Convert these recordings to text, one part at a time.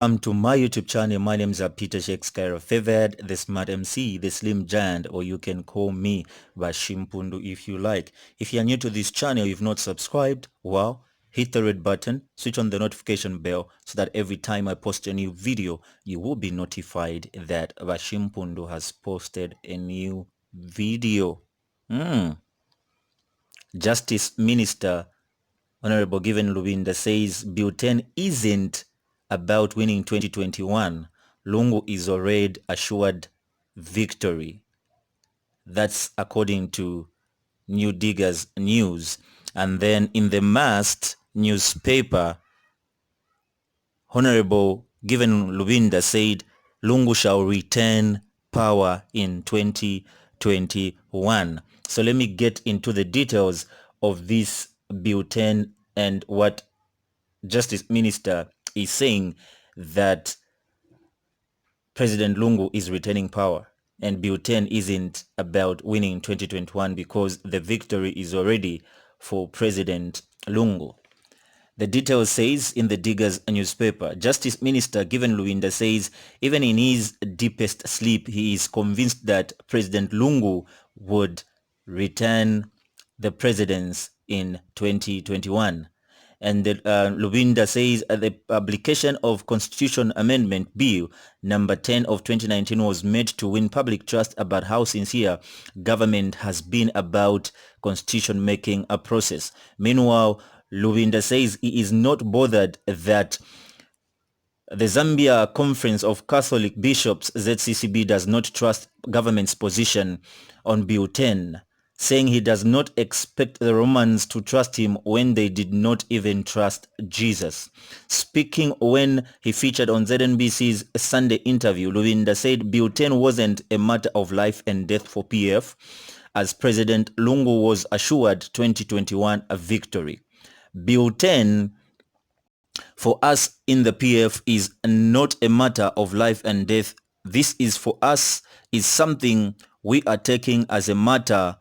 To my YouTube channel. My name is Peter Shakespeare, favored, the smart MC, the slim giant, or you can call me Bashimpundu if you like. If you are new to this channel, you've not subscribed, well, hit the red button, switch on the notification bell so that every time I post a new video, you will be notified that Bashimpundu has posted a new video. Justice Minister Honorable Given Lubinda says Bill 10 isn't about winning 2021. Lungu is already assured victory. That's according to New Diggers News. And then in the Mast newspaper, Honorable Given Lubinda said Lungu shall retain power in 2021. So let me get into the details of this Bill 10 and what Justice Minister is saying, that President Lungu is retaining power and Bill 10 isn't about winning 2021 because the victory is already for President Lungu. The details says in the Diggers newspaper, Justice Minister Given Lubinda says even in his deepest sleep, he is convinced that President Lungu would return the presidency in 2021. And Lubinda says the publication of Constitution Amendment Bill number 10 of 2019 was made to win public trust about how sincere government has been about constitution making a process. Meanwhile, Lubinda says he is not bothered that the Zambia Conference of Catholic Bishops, ZCCB, does not trust government's position on Bill 10, saying he does not expect the Romans to trust him when they did not even trust Jesus. Speaking when he featured on ZNBC's Sunday interview, Lubinda said Bill 10 wasn't a matter of life and death for PF, as President Lungu was assured 2021 a victory. Bill 10 for us in the PF is not a matter of life and death. This is for us is something we are taking as a matter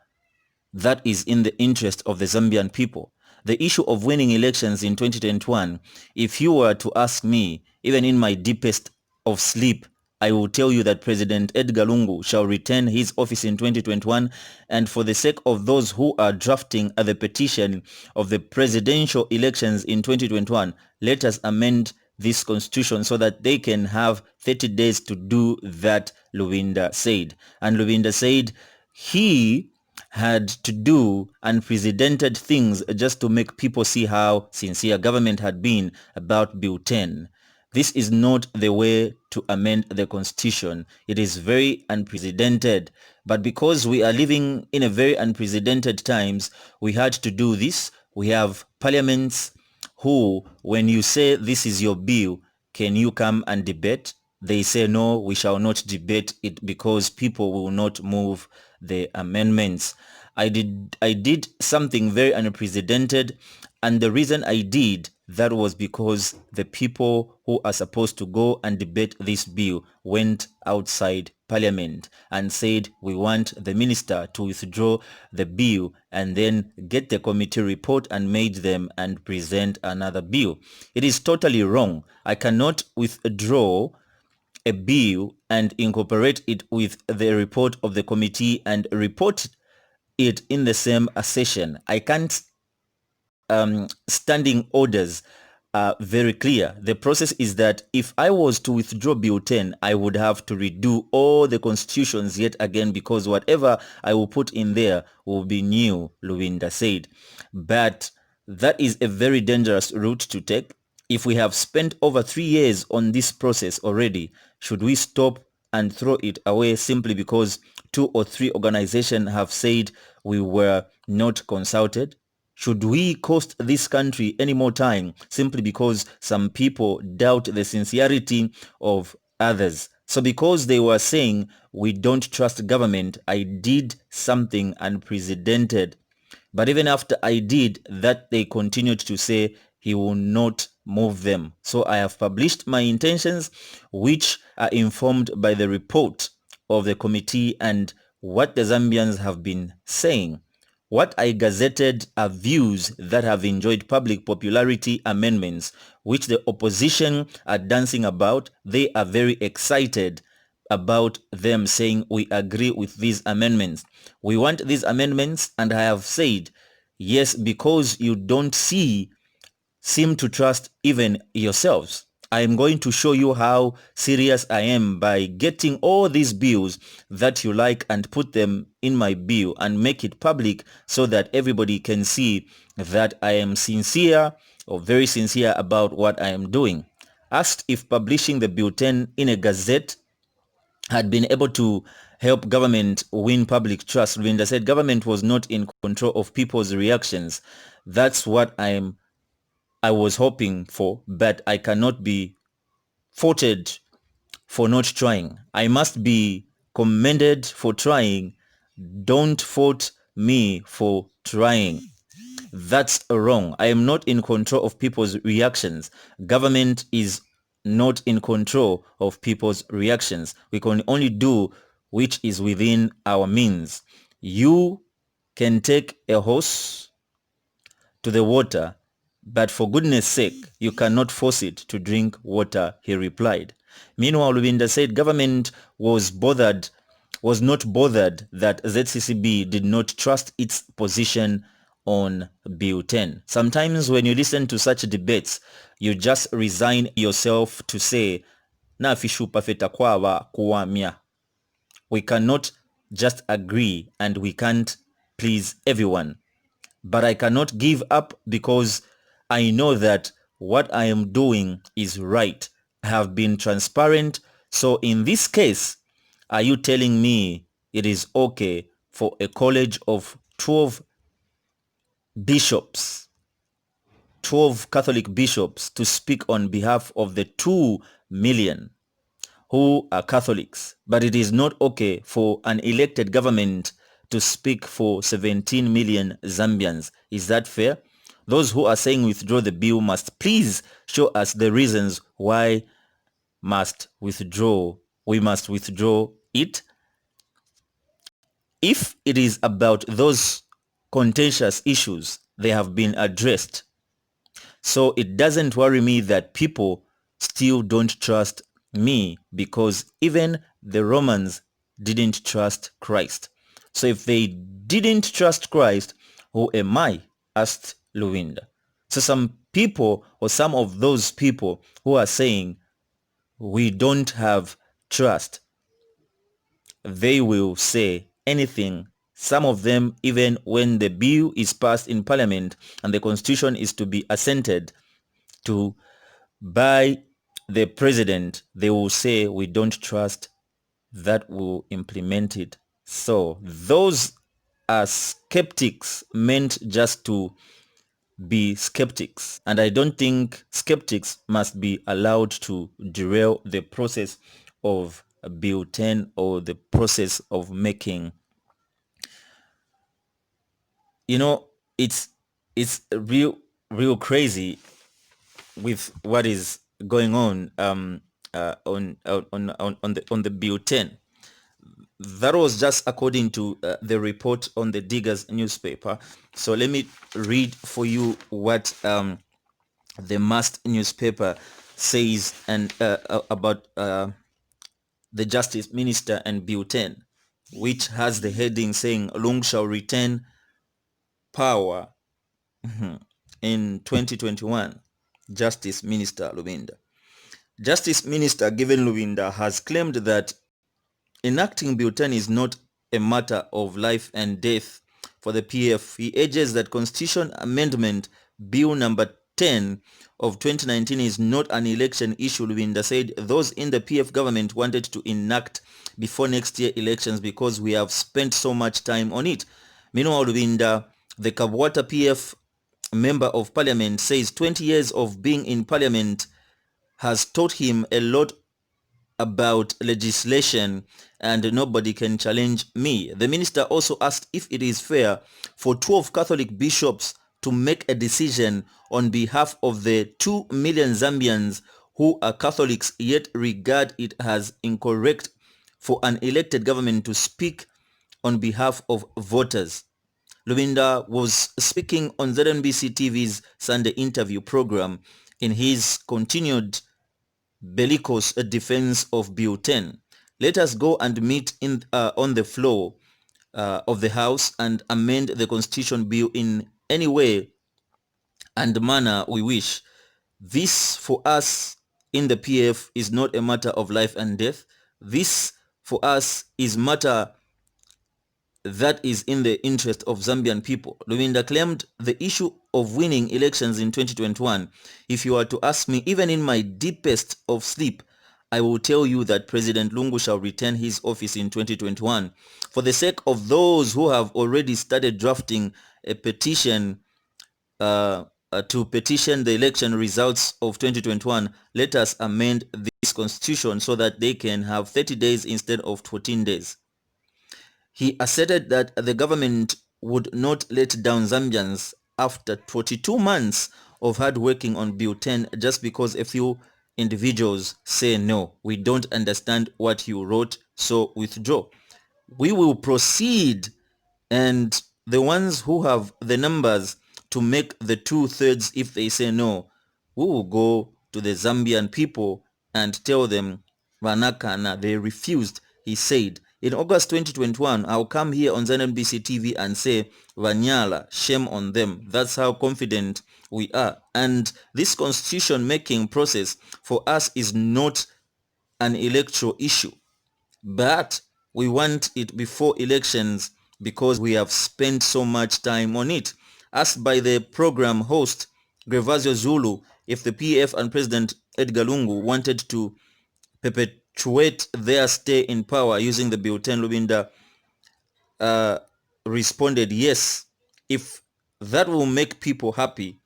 that is in the interest of the Zambian people. The issue of winning elections in 2021, if you were to ask me, even in my deepest of sleep, I will tell you that President Edgar Lungu shall retain his office in 2021, and for the sake of those who are drafting the petition of the presidential elections in 2021, let us amend this constitution so that they can have 30 days to do that, Lubinda said. And Lubinda said he had to do unprecedented things just to make people see how sincere government had been about Bill 10. This is not the way to amend the constitution. It is very unprecedented. But because we are living in a very unprecedented times, we had to do this. We have parliaments who, when you say this is your bill, can you come and debate? They say, no, we shall not debate it because people will not move the amendments. I did something very unprecedented, and the reason I did that was because the people who are supposed to go and debate this bill went outside parliament and said we want the minister to withdraw the bill and then get the committee report and made them and present another bill. It is totally wrong. I cannot withdraw a bill and incorporate it with the report of the committee and report it in the same session. I can't. Standing orders are very clear. The process is that if I was to withdraw Bill 10, I would have to redo all the constitutions yet again because whatever I will put in there will be new, Lubinda said. But that is a very dangerous route to take. If we have spent over 3 years on this process already, should we stop and throw it away simply because 2 or 3 organizations have said we were not consulted? Should we cost this country any more time simply because some people doubt the sincerity of others? So because they were saying we don't trust government, I did something unprecedented. But even after I did that, they continued to say he will not move them. So I have published my intentions, which are informed by the report of the committee and what the Zambians have been saying. What I gazetted are views that have enjoyed public popularity amendments, which the opposition are dancing about. They are very excited about them, saying we agree with these amendments. We want these amendments, and I have said, yes, because you don't seem to trust even yourselves. I am going to show you how serious I am by getting all these bills that you like and put them in my bill and make it public so that everybody can see that I am sincere or very sincere about what I am doing. Asked if publishing the bulletin in a gazette had been able to help government win public trust, Lubinda said government was not in control of people's reactions. That's what I was hoping for, but I cannot be faulted for not trying. I must be commended for trying. Don't fault me for trying. That's wrong. I am not in control of people's reactions. Government is not in control of people's reactions. We can only do which is within our means. You can take a horse to the water, but for goodness sake, you cannot force it to drink water, he replied. Meanwhile, Lubinda said government was not bothered that ZCCB did not trust its position on Bill 10. Sometimes when you listen to such debates, you just resign yourself to say, na fishu pafeta kwawa kuwamia. We cannot just agree and we can't please everyone. But I cannot give up because I know that what I am doing is right. I have been transparent. So in this case, are you telling me it is okay for a college of 12 bishops, 12 Catholic bishops to speak on behalf of the 2 million who are Catholics, but it is not okay for an elected government to speak for 17 million Zambians? Is that fair? Those who are saying withdraw the bill must please show us the reasons why we must withdraw it. If it is about those contentious issues, they have been addressed. So it doesn't worry me that people still don't trust me, because even the Romans didn't trust Christ. So if they didn't trust Christ, who am I? Asked Lubinda. So some people, or some of those people who are saying we don't have trust, they will say anything. Some of them, even when the bill is passed in parliament and the constitution is to be assented to by the president, they will say we don't trust that will implement it. So those are skeptics meant just to be skeptics. And I don't think skeptics must be allowed to derail the process of Bill 10 or the process of making. You know, it's real crazy with what is going on on the Bill 10. That was just according to the report on the Diggers newspaper. So let me read for you what the Must newspaper says and about the Justice Minister and Bill 10, which has the heading saying Lungu shall retain power in 2021. Justice Minister Lubinda. Justice Minister Given Lubinda has claimed that enacting Bill 10 is not a matter of life and death for the PF. He urges that Constitution Amendment Bill number 10 of 2019 is not an election issue. Lubinda said those in the PF government wanted to enact before next year elections because we have spent so much time on it. Meanwhile, Lubinda, the Kabwata PF member of parliament, says 20 years of being in parliament has taught him a lot about legislation and nobody can challenge me. The minister also asked if it is fair for 12 Catholic bishops to make a decision on behalf of the 2 million Zambians who are Catholics yet regard it as incorrect for an elected government to speak on behalf of voters. Lubinda was speaking on ZNBC TV's Sunday interview program in his continued bellicose defense of Bill 10. Let us go and meet on the floor of the House and amend the Constitution Bill in any way and manner we wish. This for us in the PF is not a matter of life and death. This for us is matter that is in the interest of Zambian people. Lubinda claimed the issue of winning elections in 2021. If you are to ask me, even in my deepest of sleep, I will tell you that President Lungu shall retain his office in 2021. For the sake of those who have already started drafting a petition to petition the election results of 2021, let us amend this constitution so that they can have 30 days instead of 14 days. He asserted that the government would not let down Zambians after 42 months of hard working on Bill 10 just because a few individuals say no, we don't understand what you wrote, so withdraw. We will proceed, and the ones who have the numbers to make the 2/3 if they say no, we will go to the Zambian people and tell them Vanakana, they refused, he said. In August 2021, I'll come here on ZNBC TV and say, Vanyala, shame on them. That's how confident we are. And this constitution making process for us is not an electoral issue, but we want it before elections because we have spent so much time on it. Asked by the program host Grevazio Zulu if the PF and President Edgar Lungu wanted to perpetuate their stay in power using the Bill 10, Lubinda responded, yes, if that will make people happy,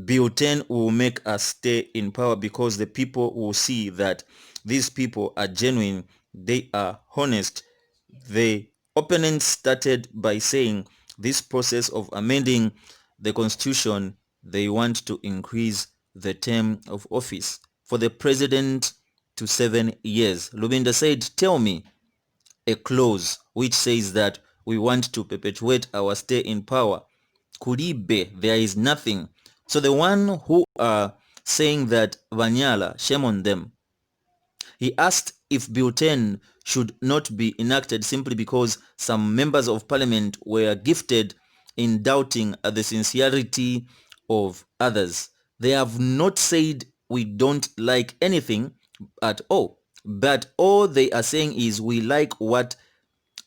Bill 10 will make us stay in power because the people will see that these people are genuine, they are honest. The opponents started by saying this process of amending the constitution, they want to increase the term of office for the president to 7 years. Lubinda said, tell me a clause which says that we want to perpetuate our stay in power. Kuribe, there is nothing. So the one who are saying that Vanyala, shame on them. He asked if Bill 10 should not be enacted simply because some members of parliament were gifted in doubting the sincerity of others. They have not said we don't like anything at all, but all they are saying is we like what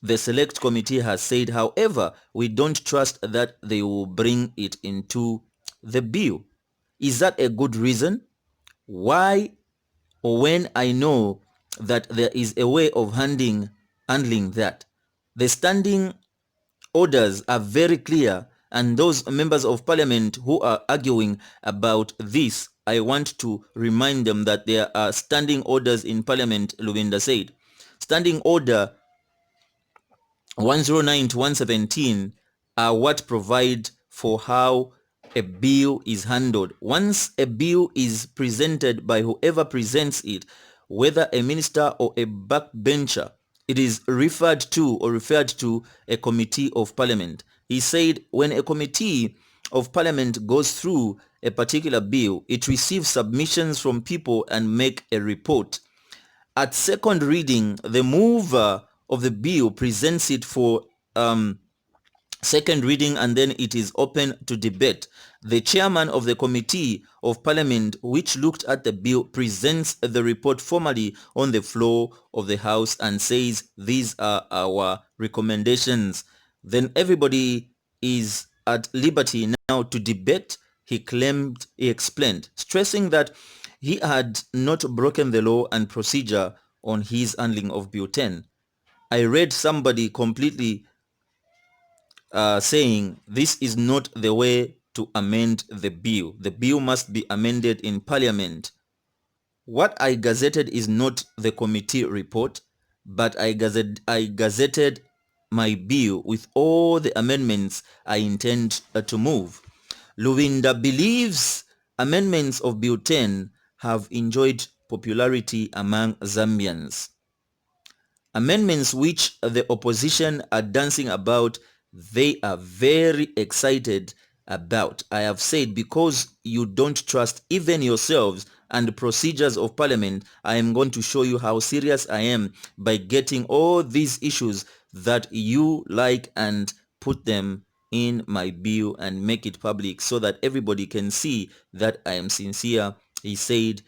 the select committee has said. However, we don't trust that they will bring it into the bill. Is that a good reason? Why, or when I know that there is a way of handling that? The standing orders are very clear, and those members of parliament who are arguing about this, I want to remind them that there are standing orders in parliament, Lubinda said. Standing order 109 to 117 are what provide for how a bill is handled. Once a bill is presented by whoever presents it, whether a minister or a backbencher, it is referred to a committee of parliament. He said when a committee of parliament goes through a particular bill, it receives submissions from people and make a report. At second reading, the mover of the bill presents it for second reading, and then it is open to debate. The chairman of the committee of parliament which looked at the bill presents the report formally on the floor of the house and says these are our recommendations. Then everybody is at liberty now to debate, he explained, stressing that he had not broken the law and procedure on his handling of Bill 10. I read somebody completely saying this is not the way to amend the bill. The bill must be amended in parliament. What I gazetted is not the committee report, but I gazetted my bill with all the amendments I intend to move. Lubinda believes amendments of Bill 10 have enjoyed popularity among Zambians. Amendments which the opposition are dancing about they are very excited about. I have said, because you don't trust even yourselves and the procedures of parliament, I am going to show you how serious I am by getting all these issues that you like and put them in my bill and make it public so that everybody can see that I am sincere. He said,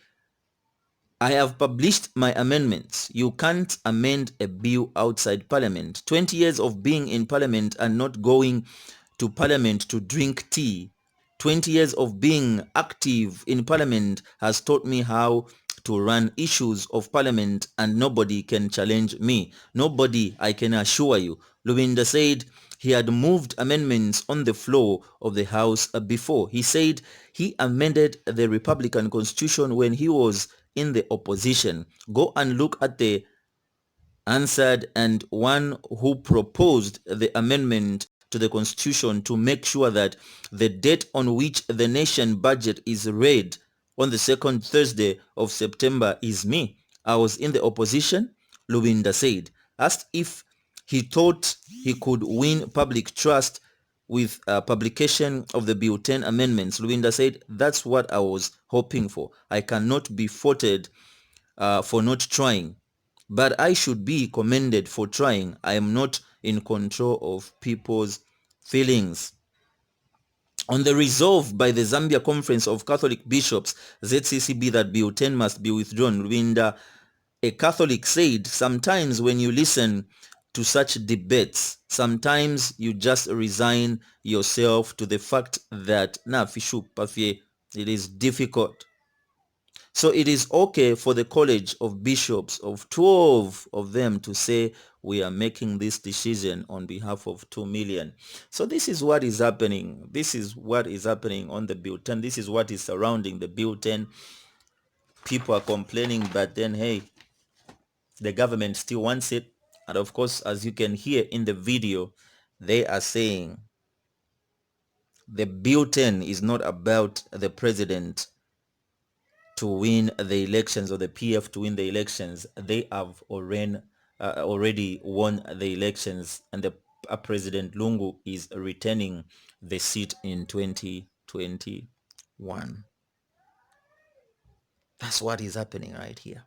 I have published my amendments. You can't amend a bill outside Parliament. 20 years of being in Parliament and not going to Parliament to drink tea. 20 years of being active in Parliament has taught me how to run issues of Parliament, and nobody can challenge me. Nobody, I can assure you. Lubinda said he had moved amendments on the floor of the House before. He said he amended the Republican Constitution when he was in the opposition. Go and look at the answered and one who proposed the amendment to the constitution to make sure that the date on which the nation budget is read on the second Thursday of September is me. I was in the opposition, Lubinda said. Asked if he thought he could win public trust with publication of the Bill 10 amendments, Lubinda said, that's what I was hoping for. I cannot be faulted for not trying, but I should be commended for trying. I am not in control of people's feelings. On the resolve by the Zambia Conference of Catholic Bishops, ZCCB, that Bill 10 must be withdrawn, Rwinda, a Catholic, said, sometimes when you listen to such debates, sometimes you just resign yourself to the fact that it is difficult. So it is okay for the College of Bishops, of 12 of them, to say we are making this decision on behalf of 2 million. So this is what is happening. This is what is happening on the Bill 10. This is what is surrounding the Bill 10. People are complaining, but then, hey, the government still wants it. And of course, as you can hear in the video, they are saying the Bill 10 is not about the president to win the elections, or the PF to win the elections. They have already won the elections, and the President Lungu is returning the seat in 2021. That's what is happening right here.